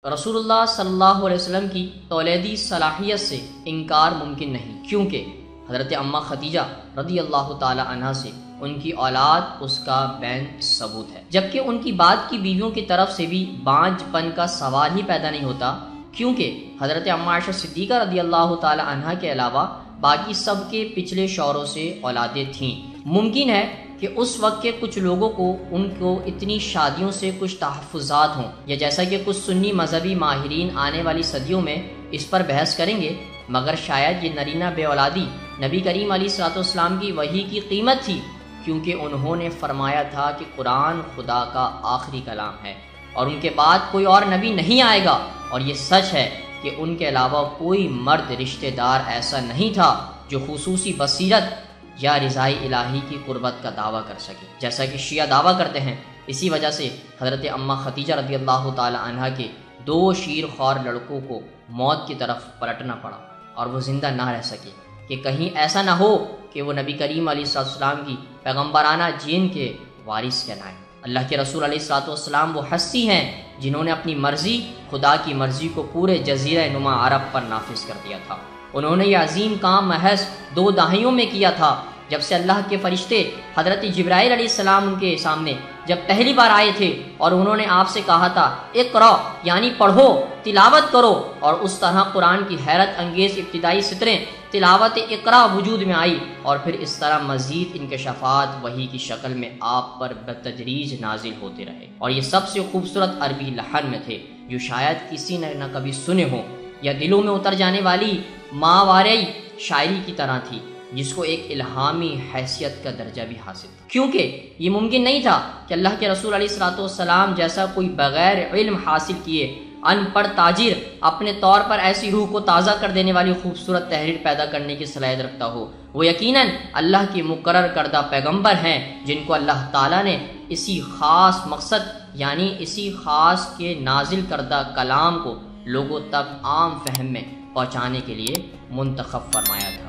رسول اللہ صلی اللہ علیہ وسلم کی تولیدی صلاحیت سے انکار ممکن نہیں، کیونکہ حضرت اماں خدیجہ رضی اللہ تعالی عنہ سے ان کی اولاد اس کا بین ثبوت ہے، جبکہ ان کی بعد کی بیویوں کی طرف سے بھی بانجھ پن کا سوال ہی پیدا نہیں ہوتا، کیونکہ حضرت اماں عائشہ صدیقہ رضی اللہ تعالی عنہ کے علاوہ باقی سب کے پچھلے شوہروں سے اولادیں تھیں۔ ممکن ہے کہ اس وقت کے کچھ لوگوں کو ان کو اتنی شادیوں سے کچھ تحفظات ہوں، یا جیسا کہ کچھ سنی مذہبی ماہرین آنے والی صدیوں میں اس پر بحث کریں گے، مگر شاید یہ نرینہ بے اولادی نبی کریم علیہ الصلوۃ والسلام کی وحی کی قیمت تھی، کیونکہ انہوں نے فرمایا تھا کہ قرآن خدا کا آخری کلام ہے اور ان کے بعد کوئی اور نبی نہیں آئے گا، اور یہ سچ ہے کہ ان کے علاوہ کوئی مرد رشتہ دار ایسا نہیں تھا جو خصوصی بصیرت یا رضائے الہی کی قربت کا دعویٰ کر سکے، جیسا کہ شیعہ دعویٰ کرتے ہیں۔ اسی وجہ سے حضرت اماں خدیجہ رضی اللہ تعالی عنہ کے 2 شیر خوار لڑکوں کو موت کی طرف پلٹنا پڑا اور وہ زندہ نہ رہ سکے، کہ کہیں ایسا نہ ہو کہ وہ نبی کریم علیہ السلام کی پیغمبرانہ جین کے وارث کہلائیں۔ اللہ کے رسول علیہ الصلوۃ والسلام وہ ہستی ہیں جنہوں نے اپنی مرضی خدا کی مرضی کو پورے جزیرہ نما عرب پر نافذ کر دیا تھا۔ انہوں نے یہ عظیم کام محض 2 دہائیوں میں کیا تھا، جب سے اللہ کے فرشتے حضرت جبرائیل علیہ السلام ان کے سامنے جب پہلی بار آئے تھے اور انہوں نے آپ سے کہا تھا اقرا، یعنی پڑھو، تلاوت کرو، اور اس طرح قرآن کی حیرت انگیز ابتدائی سطریں تلاوت اقرا وجود میں آئی، اور پھر اس طرح مزید انکشافات وحی کی شکل میں آپ پر بتدریج نازل ہوتے رہے، اور یہ سب سے خوبصورت عربی لحن میں تھے جو شاید کسی نے نہ کبھی سنے ہوں، یا دلوں میں اتر جانے والی ماورائی شاعری کی طرح تھی، جس کو ایک الہامی حیثیت کا درجہ بھی حاصل تھا، کیونکہ یہ ممکن نہیں تھا کہ اللہ کے رسول علیہ الصلوۃ والسلام جیسا کوئی بغیر علم حاصل کیے ان پڑھ تاجر اپنے طور پر ایسی روح کو تازہ کر دینے والی خوبصورت تحریر پیدا کرنے کی صلاحیت رکھتا ہو۔ وہ یقیناً اللہ کی مقرر کردہ پیغمبر ہیں، جن کو اللہ تعالیٰ نے اسی خاص مقصد، یعنی اسی خاص کے نازل کردہ کلام کو لوگوں تک عام فہم میں پہنچانے کے لیے منتخب فرمایا تھا۔